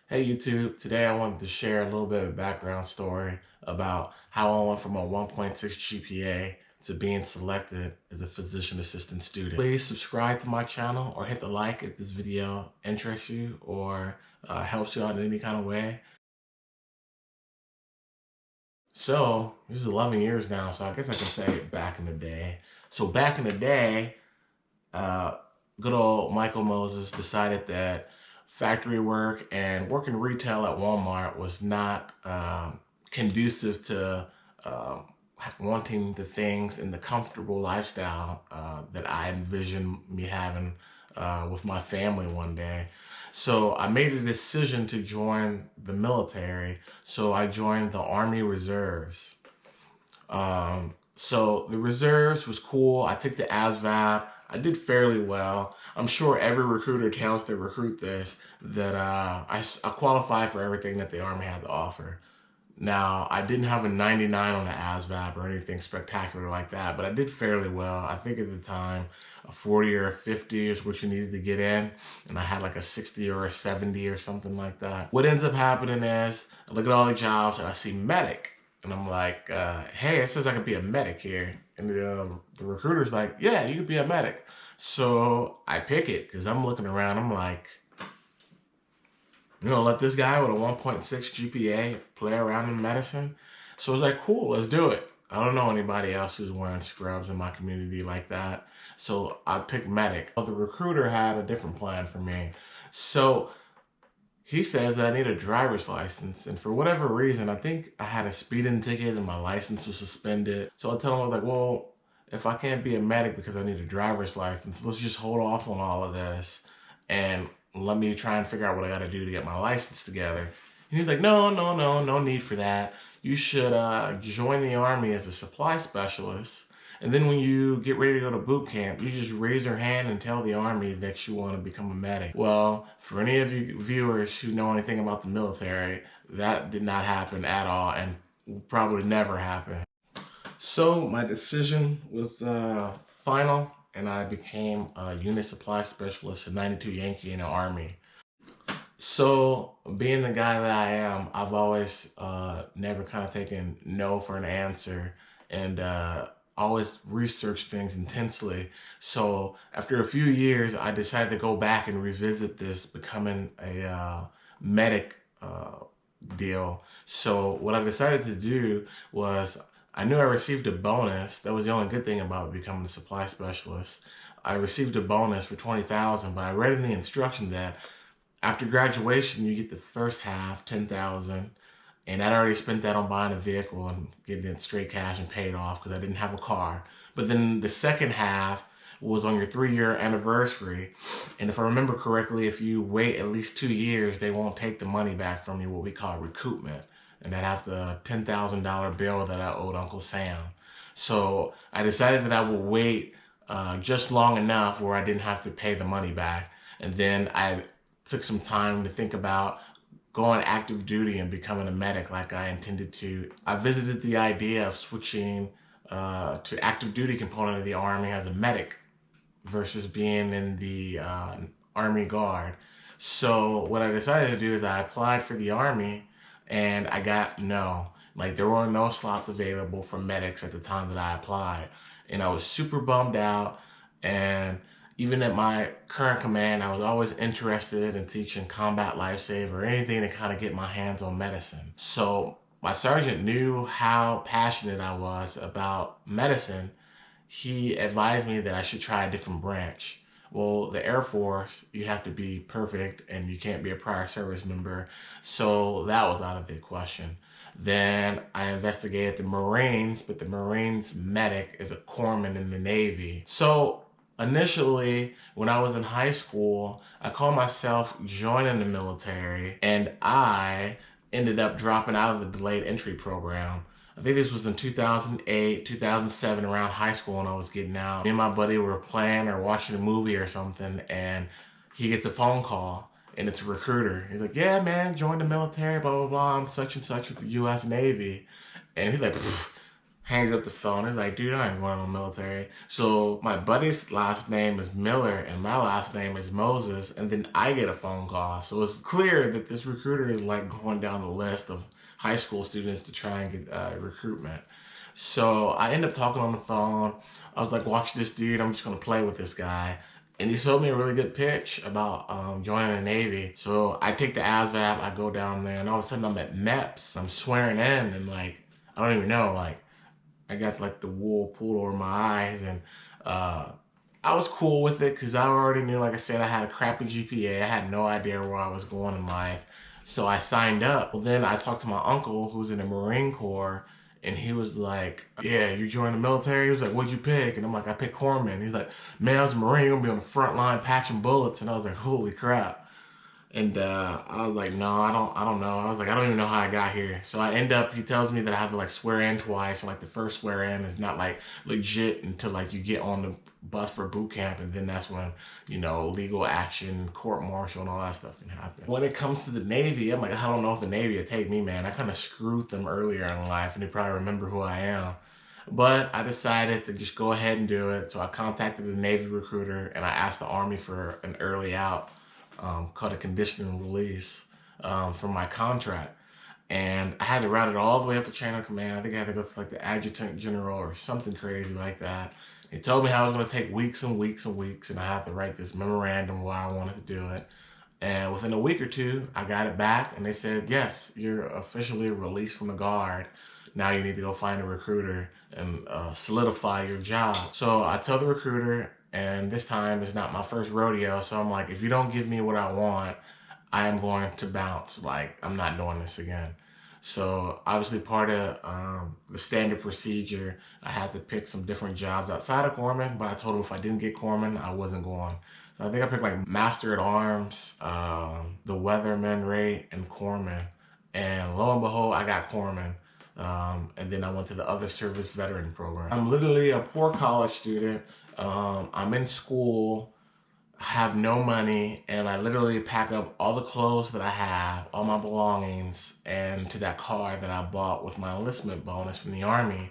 Hey YouTube, today I wanted to share a little bit of background story about how I went from a 1.6 GPA to being selected as a physician assistant student. Please subscribe to my channel or hit the like if this video interests you or helps you out in any kind of way. So, this is 11 years now, so I guess I can say back in the day. So back in the day, uh, good old Michael Moses decided that factory work and working retail at Walmart was not conducive to uh, wanting the things and the comfortable lifestyle that I envisioned me having with my family one day. So I made a decision to join the military. So I joined the Army Reserves. So the reserves was cool. I took the ASVAB. I did fairly well. I'm sure every recruiter tells their recruit this, that I qualified for everything that the Army had to offer. Now, I didn't have a 99 on the ASVAB or anything spectacular like that, but I did fairly well. I think at the time, a 40 or a 50 is what you needed to get in, and I had like a 60 or a 70 or something like that. What ends up happening is, I look at all the jobs and I see medic, and I'm like, hey, it says I could be a medic here. And the recruiter's like, yeah, you could be a medic. So I pick it, because I'm looking around, I'm like, let this guy with a 1.6 GPA play around in medicine. So I was like, cool, let's do it. I don't know anybody else who's wearing scrubs in my community like that. So I picked medic. But the recruiter had a different plan for me. So he says that I need a driver's license. And for whatever reason, I think I had a speeding ticket and my license was suspended. So I tell him, I was like, well, if I can't be a medic because I need a driver's license, let's just hold off on all of this and let me try and figure out what I got to do to get my license together. And he's like, no need for that. You should join the Army as a supply specialist. And then when you get ready to go to boot camp, you just raise your hand and tell the Army that you want to become a medic. Well, for any of you viewers who know anything about the military, that did not happen at all and will probably never happen. So my decision was final, and I became a unit supply specialist, a 92 Yankee in the Army. So being the guy that I am, I've always never kind of taken no for an answer, and always researched things intensely. So after a few years, I decided to go back and revisit this becoming a medic deal. So what I decided to do was, I knew I received a bonus. That was the only good thing about becoming a supply specialist. I received a bonus for 20,000, but I read in the instruction that after graduation you get the first half, 10,000, and I'd already spent that on buying a vehicle and getting it straight cash and paid off because I didn't have a car. But then the second half was on your 3-year anniversary. And if I remember correctly, if you wait at least 2 years, they won't take the money back from you, what we call recoupment. And I'd have the $10,000 bill that I owed Uncle Sam. So I decided that I would wait just long enough where I didn't have to pay the money back. And then I took some time to think about going active duty and becoming a medic like I intended to. I visited the idea of switching to active duty component of the Army as a medic versus being in the Army Guard. So what I decided to do is I applied for the Army and I got no. Like, there were no slots available for medics at the time that I applied. And I was super bummed out. And even at my current command, I was always interested in teaching combat lifesaver or anything to kind of get my hands on medicine. So my sergeant knew how passionate I was about medicine. He advised me that I should try a different branch. Well, the Air Force, you have to be perfect and you can't be a prior service member. So that was out of the question. Then I investigated the Marines, but the Marines medic is a corpsman in the Navy. So initially, when I was in high school, I called myself joining the military, and I ended up dropping out of the delayed entry program. I think this was in 2008, 2007, around high school when I was getting out. Me and my buddy were playing or watching a movie or something, and he gets a phone call, and it's a recruiter. He's like, yeah, man, join the military, blah, blah, blah. I'm such and such with the U.S. Navy. And he's like, Hangs up the phone. He's like, dude, I ain't going to the military. So my buddy's last name is Miller and my last name is Moses. And then I get a phone call. So it's clear that this recruiter is like going down the list of high school students to try and get recruitment. So I end up talking on the phone. I was like, watch this dude. I'm just going to play with this guy. And he showed me a really good pitch about joining the Navy. So I take the ASVAB, I go down there, and all of a sudden I'm at MEPS. I'm swearing in, and like, I don't even know, like, I got like the wool pulled over my eyes, and I was cool with it because I already knew, like I said, I had a crappy GPA. I had no idea where I was going in life. So I signed up. Well, then I talked to my uncle who's in the Marine Corps, and he was like, yeah, you joined the military? He was like, what'd you pick? And I'm like, I picked corpsman. He's like, man, I was a Marine, I'm gonna be on the front line patching bullets. And I was like, holy crap. And I was like, no, I don't know. I was like, I don't even know how I got here. So I end up, he tells me that I have to like swear in twice. And like the first swear in is not like legit until like you get on the bus for boot camp. And then that's when, you know, legal action, court martial and all that stuff can happen. When it comes to the Navy, I'm like, I don't know if the Navy would take me, man. I kind of screwed them earlier in life and they probably remember who I am. But I decided to just go ahead and do it. So I contacted the Navy recruiter and I asked the Army for an early out, called a conditional release from my contract. And I had to route it all the way up to chain of command. I think I had to go to like the adjutant general or something crazy like that. They told me how it was going to take weeks and weeks and weeks, and I had to write this memorandum why I wanted to do it. And within a week or two, I got it back, and they said, yes, you're officially released from the Guard. Now you need to go find a recruiter and solidify your job. So I tell the recruiter, and this time is not my first rodeo, so I'm like, if you don't give me what I want, I am going to bounce. Like, I'm not doing this again. So obviously part of the standard procedure, I had to pick some different jobs outside of corpsman, but I told them if I didn't get corpsman, I wasn't going. So I think I picked like Master at Arms, the Weatherman rate, and corpsman. And lo and behold, I got corpsman. And then I went to the other service veteran program. I'm literally a poor college student. I'm in school, have no money, and I literally pack up all the clothes that I have, all my belongings, and to that car that I bought with my enlistment bonus from the Army,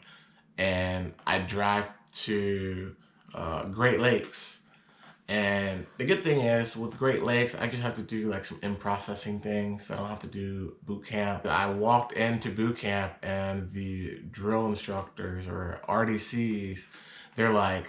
and I drive to Great Lakes. And the good thing is with Great Lakes, I just have to do like some in-processing things. I don't have to do boot camp. I walked into boot camp and the drill instructors or RDCs, they're like,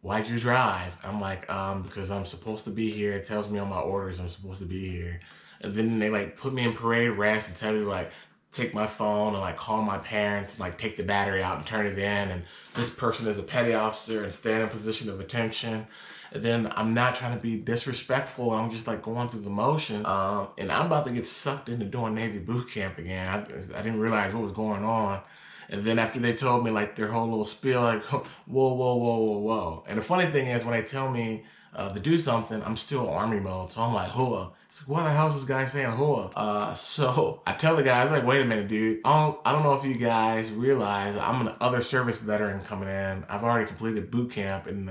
why'd you drive? I'm like, because I'm supposed to be here. It tells me on my orders I'm supposed to be here. And then they like put me in parade rest and tell me like, take my phone and like call my parents and like take the battery out and turn it in. And this person is a petty officer and stand in position of attention. And then I'm not trying to be disrespectful. I'm just like going through the motion. And I'm about to get sucked into doing Navy boot camp again. I didn't realize what was going on. And then after they told me like their whole little spiel, like, whoa, whoa, whoa, whoa, whoa. And the funny thing is when they tell me to do something, I'm still Army mode. So I'm like, hooah. It's like, why the hell is this guy saying hooah? So I tell the guys, like, wait a minute, dude. I don't know if you guys realize I'm an other service veteran coming in. I've already completed boot camp in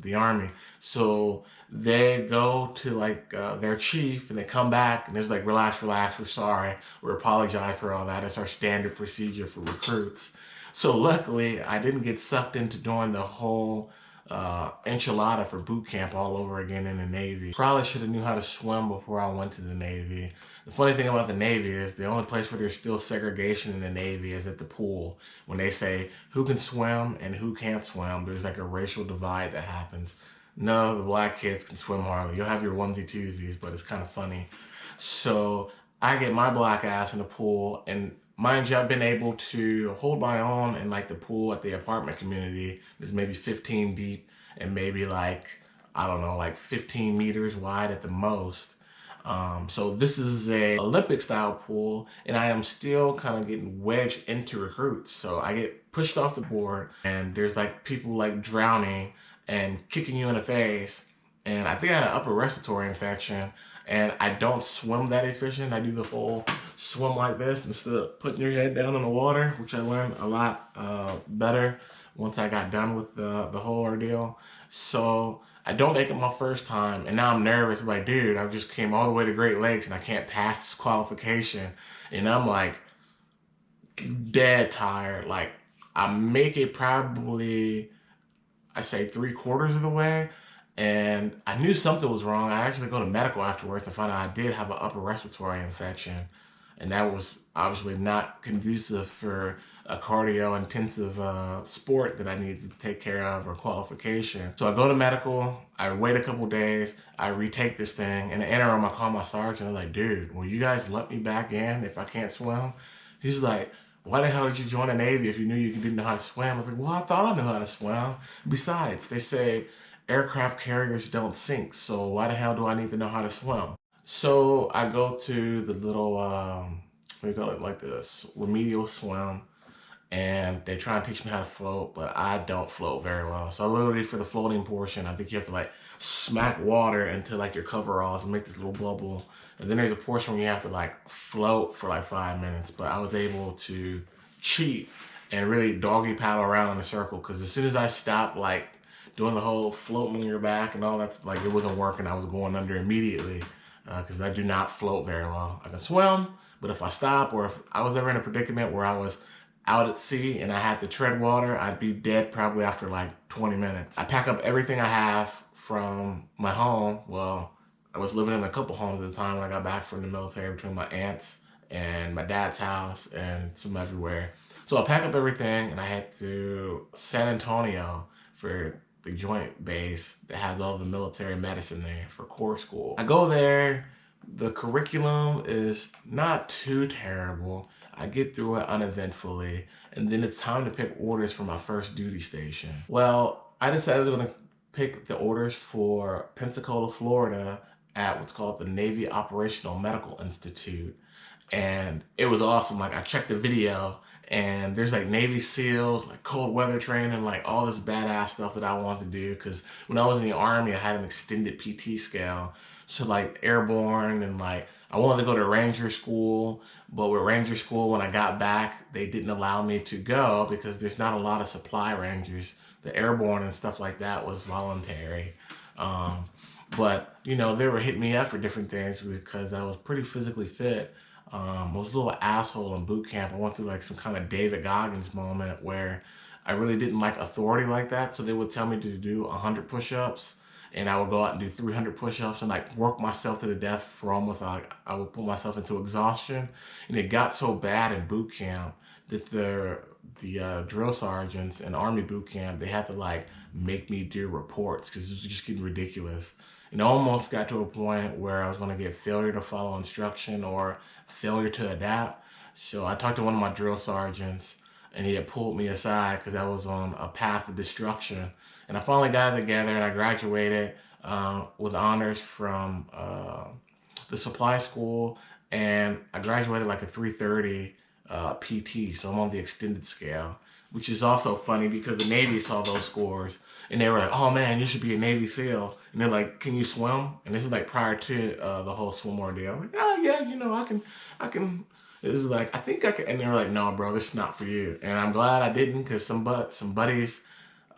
the Army. So they go to like their chief and they come back and there's like, relax, relax, we're sorry. We apologize for all that. It's our standard procedure for recruits. So luckily I didn't get sucked into doing the whole enchilada for boot camp all over again in the Navy. Probably should have knew how to swim before I went to the Navy. The funny thing about the Navy is the only place where there's still segregation in the Navy is at the pool. When they say who can swim and who can't swim, there's like a racial divide that happens. None of the black kids can swim hardly. You'll have your onesie twosies, but it's kind of funny. So I get my black ass in the pool, and mind you, I've been able to hold my own in like the pool at the apartment community. There's maybe 15 deep and maybe like, I don't know, like 15 meters wide at the most. So this is a Olympic style pool, and I am still kind of getting wedged into recruits. So I get pushed off the board and there's like people like drowning and kicking you in the face. And I think I had an upper respiratory infection, and I don't swim that efficient. I do the whole swim like this instead of putting your head down in the water, which I learned a lot better once I got done with the whole ordeal. So I don't make it my first time, and now I'm nervous. I'm like, dude, I just came all the way to Great Lakes and I can't pass this qualification. And I'm like dead tired, like I make it probably, I say 3/4 of the way, and I knew something was wrong. I actually go to medical afterwards to find out I did have an upper respiratory infection, and that was obviously not conducive for a cardio intensive sport that I need to take care of or qualification. So I go to medical, I wait a couple days, I retake this thing. In the interim, I call my sergeant. I'm like, dude, will you guys let me back in if I can't swim? He's like, why the hell did you join the Navy if you knew you didn't know how to swim? I was like, well, I thought I knew how to swim. Besides, they say aircraft carriers don't sink, so why the hell do I need to know how to swim? So I go to the little, what do you call it, like this remedial swim, and they try and teach me how to float, but I don't float very well. So literally for the floating portion, I think you have to like smack water into like your coveralls and make this little bubble. And then there's a portion where you have to like float for like 5 minutes. But I was able to cheat and really doggy paddle around in a circle, because as soon as I stopped like doing the whole floating on your back and all that, like it wasn't working. I was going under immediately because I do not float very well. I can swim, but if I stop or if I was ever in a predicament where I was out at sea and I had to tread water, I'd be dead probably after like 20 minutes. I pack up everything I have from my home. Well, I was living in a couple homes at the time when I got back from the military, between my aunt's and my dad's house and some everywhere. So I packed up everything and I head to San Antonio for the joint base that has all the military medicine there for Corps School. I go there, the curriculum is not too terrible. I get through it uneventfully, and then it's time to pick orders for my first duty station. Well, I decided I was gonna pick the orders for Pensacola, Florida at what's called the Navy Operational Medical Institute. And it was awesome. Like I checked the video and there's like Navy SEALs, like cold weather training, like all this badass stuff that I wanted to do. Cause when I was in the Army, I had an extended PT scale. So like airborne, and like I wanted to go to Ranger School, but with Ranger School, when I got back, they didn't allow me to go because there's not a lot of supply rangers. The airborne and stuff like that was voluntary. But you know, they were hitting me up for different things because I was pretty physically fit. I was a little asshole in boot camp. I went through like some kind of David Goggins moment where I really didn't like authority like that. So they would tell me to do 100 push-ups, and I would go out and do 300 push-ups and like work myself to the death for almost like I would put myself into exhaustion. And it got so bad in boot camp that the drill sergeants in Army boot camp, they had to like make me do reports because it was just getting ridiculous. And it almost got to a point where I was going to get failure to follow instruction or failure to adapt. So I talked to one of my drill sergeants, and he had pulled me aside because I was on a path of destruction. And I finally got it together, and I graduated with honors from the supply school, and I graduated like a 330 PT, so I'm on the extended scale, which is also funny because the Navy saw those scores and they were like, oh man, you should be a Navy SEAL. And they're like, can you swim? And this is like prior to the whole swim ordeal. I'm like, oh yeah, you know, I can. This is like, I think I can. And they're like, no, bro, this is not for you. And I'm glad I didn't, because some buddies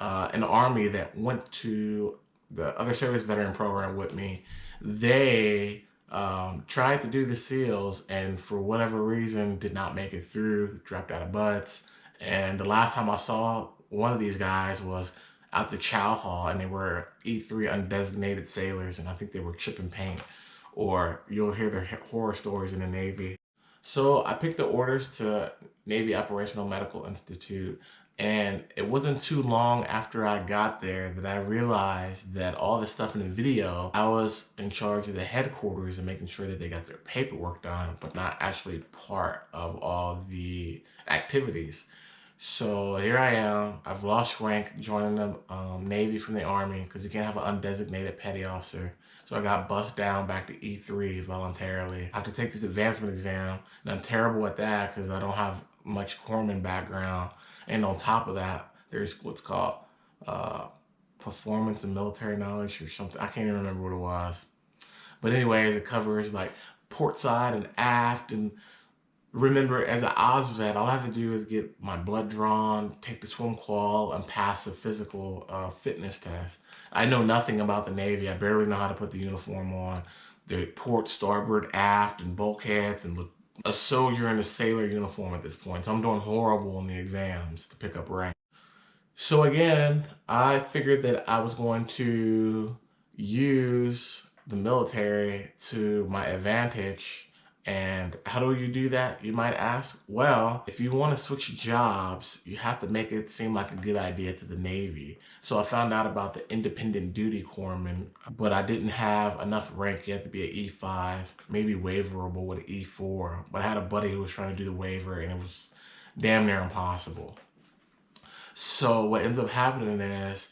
in the Army that went to the other service veteran program with me, they tried to do the SEALs and for whatever reason did not make it through, dropped out of butts. And the last time I saw one of these guys was out the chow hall, and they were E3 undesignated sailors, and I think they were chipping paint, or you'll hear their horror stories in the Navy. So I picked the orders to Navy Operational Medical Institute, and it wasn't too long after I got there that I realized that all the stuff in the video, I was in charge of the headquarters and making sure that they got their paperwork done, but not actually part of all the activities. So here I am. I've lost rank joining the Navy from the Army because you can't have an undesignated petty officer. So I got bussed down back to E3 voluntarily. I have to take this advancement exam, and I'm terrible at that because I don't have much corpsman background. And on top of that, there's what's called performance and military knowledge or something. I can't even remember what it was. But anyways, it covers like port side and aft. And remember, as an OSVET, all I have to do is get my blood drawn, take the swim qual, and pass the physical fitness test. I know nothing about the Navy. I barely know how to put the uniform on. The port, starboard, aft, and bulkheads, and a soldier in a sailor uniform at this point. So I'm doing horrible in the exams to pick up rank. So again, I figured that I was going to use the military to my advantage. And how do you do that, you might ask? Well, if you want to switch jobs, you have to make it seem like a good idea to the Navy. So I found out about the independent duty corpsman, but I didn't have enough rank. You have to be an E5, maybe waiverable with an E4. But I had a buddy who was trying to do the waiver, and it was damn near impossible. So what ends up happening is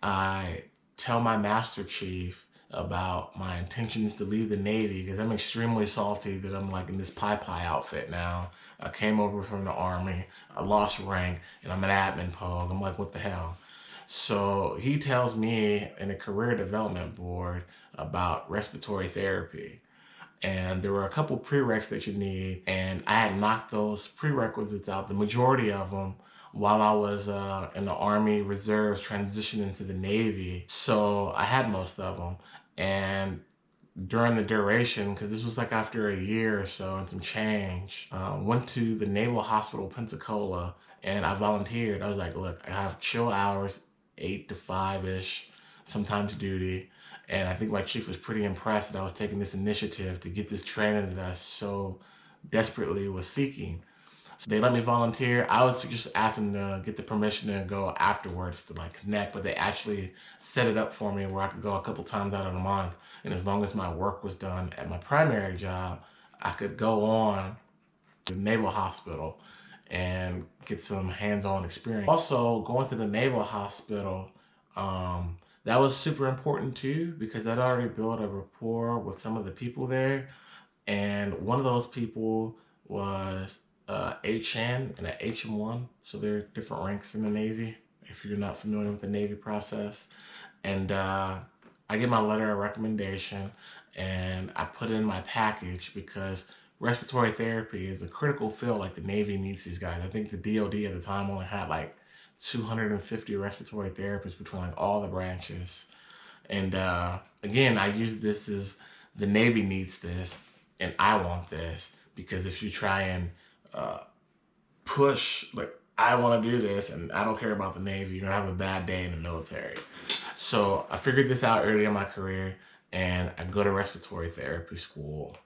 I tell my master chief about my intentions to leave the Navy because I'm extremely salty that I'm like in this pie outfit now. I came over from the Army, I lost rank, and I'm an admin pogue. I'm like, what the hell? So he tells me in a career development board about respiratory therapy. And there were a couple prereqs that you need, and I had knocked those prerequisites out, the majority of them, while I was in the Army Reserves transitioning to the Navy. So I had most of them. And during the duration, because this was like after a year or so and some change, went to the Naval Hospital Pensacola, and I volunteered. I was like, look, I have chill hours, 8 to 5-ish, sometimes duty. And I think my chief was pretty impressed that I was taking this initiative to get this training that I so desperately was seeking. So they let me volunteer. I was just asking to get the permission to go afterwards to like connect, but they actually set it up for me where I could go a couple times out of the month. And as long as my work was done at my primary job, I could go on to the Naval Hospital and get some hands-on experience. Also, going to the Naval Hospital, that was super important too because I'd already built a rapport with some of the people there. And one of those people was HN and an HM1. So there are different ranks in the Navy if you're not familiar with the Navy process. And I get my letter of recommendation and I put in my package because respiratory therapy is a critical field. Like the Navy needs these guys. I think the DOD at the time only had like 250 respiratory therapists between like all the branches. And again, I use this as the Navy needs this and I want this because if you try and push, like, I want to do this and I don't care about the Navy, you're going to have a bad day in the military. So I figured this out early in my career and I go to respiratory therapy school,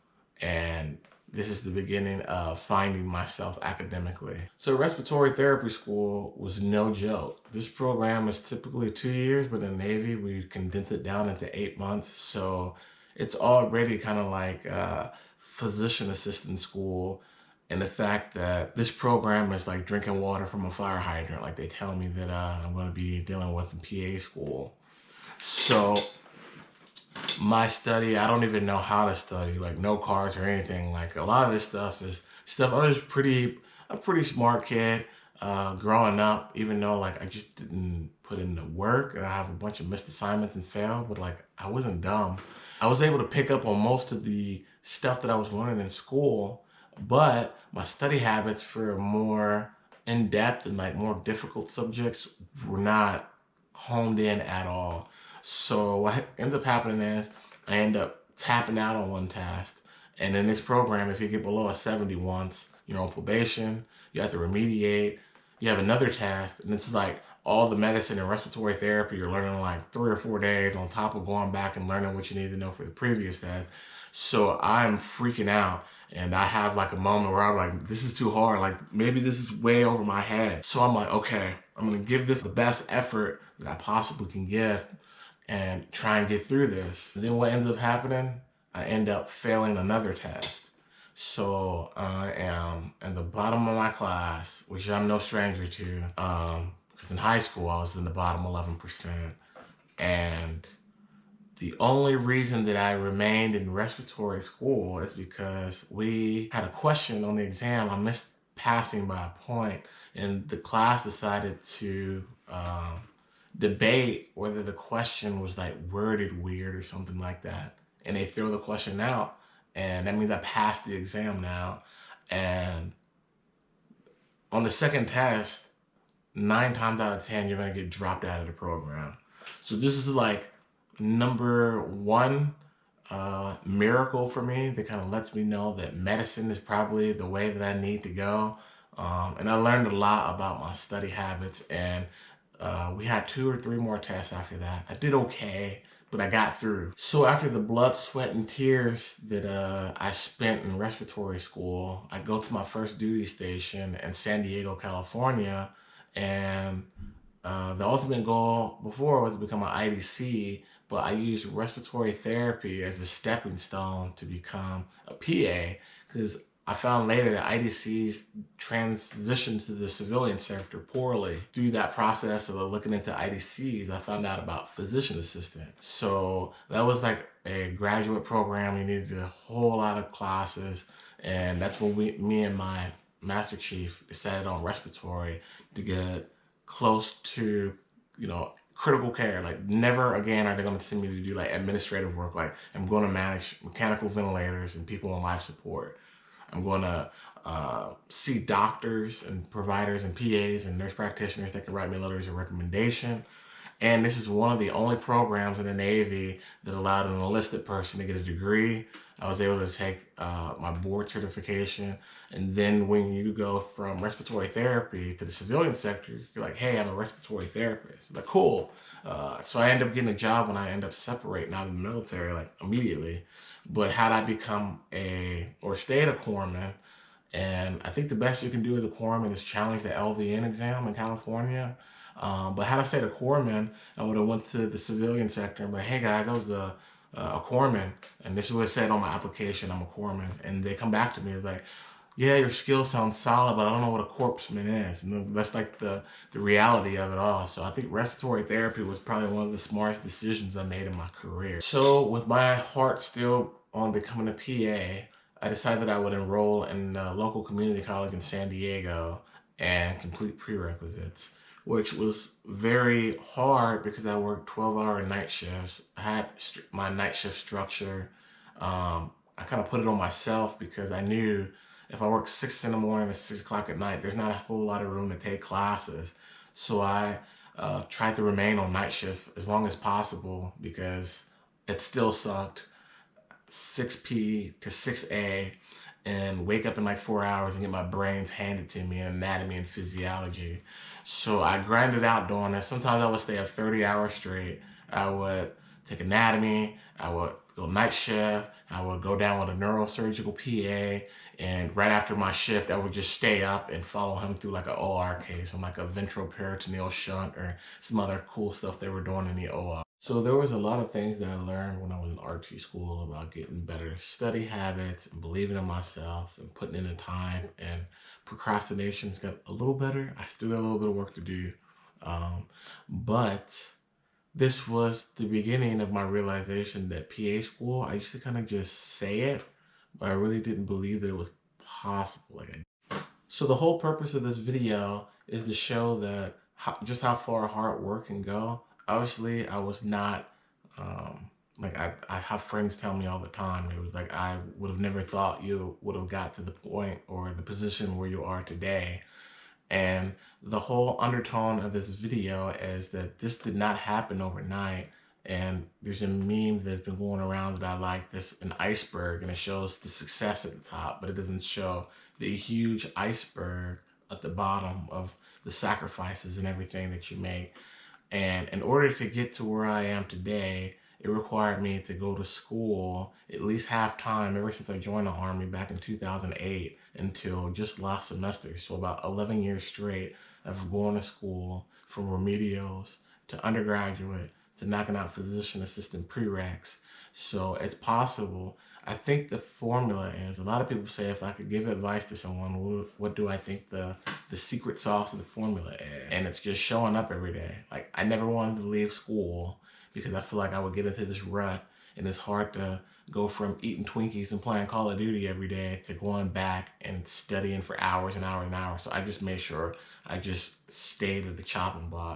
and this is the beginning of finding myself academically. So respiratory therapy school was no joke. This program is typically 2 years, but in the Navy, we condense it down into 8 months. So it's already kind of like physician assistant school. And the fact that this program is like drinking water from a fire hydrant, like they tell me that I'm going to be dealing with in PA school. So my study, I don't even know how to study, like no cards or anything. Like a lot of this stuff is stuff I was a pretty smart kid growing up, even though like I just didn't put in the work and I have a bunch of missed assignments and failed, but like I wasn't dumb. I was able to pick up on most of the stuff that I was learning in school, but my study habits for more in-depth and like more difficult subjects were not honed in at all. So what ends up happening is I end up tapping out on one task. And in this program, if you get below a 70 once, you're on probation, you have to remediate, you have another task, and it's like all the medicine and respiratory therapy you're learning in like 3 or 4 days on top of going back and learning what you need to know for the previous task. So I'm freaking out. And I have like a moment where I'm like, this is too hard. Like maybe this is way over my head. So I'm like, okay, I'm gonna give this the best effort that I possibly can give and try and get through this. And then what ends up happening, I end up failing another test. So I am in the bottom of my class, which I'm no stranger to, because in high school I was in the bottom 11%. And the only reason that I remained in respiratory school is because we had a question on the exam. I missed passing by a point, and the class decided to debate whether the question was like worded weird or something like that. And they throw the question out, and that means I passed the exam now. And on the second test, 9 times out of 10, you're gonna get dropped out of the program. So this is like number one miracle for me that kind of lets me know that medicine is probably the way that I need to go. And I learned a lot about my study habits, and we had 2 or 3 more tests after that. I did okay, but I got through. So after the blood, sweat, and tears that I spent in respiratory school, I go to my first duty station in San Diego, California, and the ultimate goal before was to become an IDC, but I used respiratory therapy as a stepping stone to become a PA, because I found later that IDCs transitioned to the civilian sector poorly. Through that process of looking into IDCs, I found out about physician assistant. So that was like a graduate program. You needed a whole lot of classes, and that's when me and my master chief decided on respiratory to get close to, critical care. Like, never again are they going to send me to do like administrative work. Like, I'm going to manage mechanical ventilators and people on life support. I'm going to see doctors and providers and PAs and nurse practitioners that can write me letters of recommendation. And this is one of the only programs in the Navy that allowed an enlisted person to get a degree. I was able to take my board certification. And then when you go from respiratory therapy to the civilian sector, you're like, hey, I'm a respiratory therapist. Like, cool. So I end up getting a job when I end up separating out of the military, like, immediately. But had I become or stayed a corpsman, and I think the best you can do as a corpsman is challenge the LVN exam in California. But had I stayed a corpsman, I would have went to the civilian sector and be like, hey guys, I was a corpsman, and this is what it said on my application, I'm a corpsman. And they come back to me, it's like, yeah, your skills sound solid, but I don't know what a corpsman is. And that's like the reality of it all. So I think respiratory therapy was probably one of the smartest decisions I made in my career. So with my heart still on becoming a PA, I decided that I would enroll in a local community college in San Diego and complete prerequisites, which was very hard because I worked 12-hour night shifts. I had my night shift structure. I kind of put it on myself because I knew if I worked 6 in the morning to 6 o'clock at night, there's not a whole lot of room to take classes. So I tried to remain on night shift as long as possible because it still sucked. 6P to 6A, and wake up in like 4 hours and get my brains handed to me in anatomy and physiology. So I grinded out doing this. Sometimes I would stay up 30 hours straight. I would take anatomy, I would go night shift, I would go down with a neurosurgical PA, and right after my shift, I would just stay up and follow him through like an OR case on like a ventroperitoneal shunt or some other cool stuff they were doing in the OR. So there was a lot of things that I learned when I was in RT school about getting better study habits and believing in myself and putting in the time, and procrastination's got a little better. I still got a little bit of work to do. But this was the beginning of my realization that PA school, I used to kind of just say it, but I really didn't believe that it was possible. So the whole purpose of this video is to show that just how far hard work can go. Obviously, I was not, I have friends tell me all the time, it was like, I would have never thought you would have got to the point or the position where you are today. And the whole undertone of this video is that this did not happen overnight. And there's a meme that's been going around that I like, this an iceberg, and it shows the success at the top, but it doesn't show the huge iceberg at the bottom of the sacrifices and everything that you make. And in order to get to where I am today, it required me to go to school at least half time ever since I joined the Army back in 2008 until just last semester. So about 11 years straight of going to school, from remedials to undergraduate to knocking out physician assistant prereqs. So it's possible. I think the formula is, a lot of people say if I could give advice to someone, what do I think the secret sauce of the formula is? And it's just showing up every day. Like, I never wanted to leave school because I feel like I would get into this rut, and it's hard to go from eating Twinkies and playing Call of Duty every day to going back and studying for hours and hours and hours. So I just made sure I just stayed at the chopping block.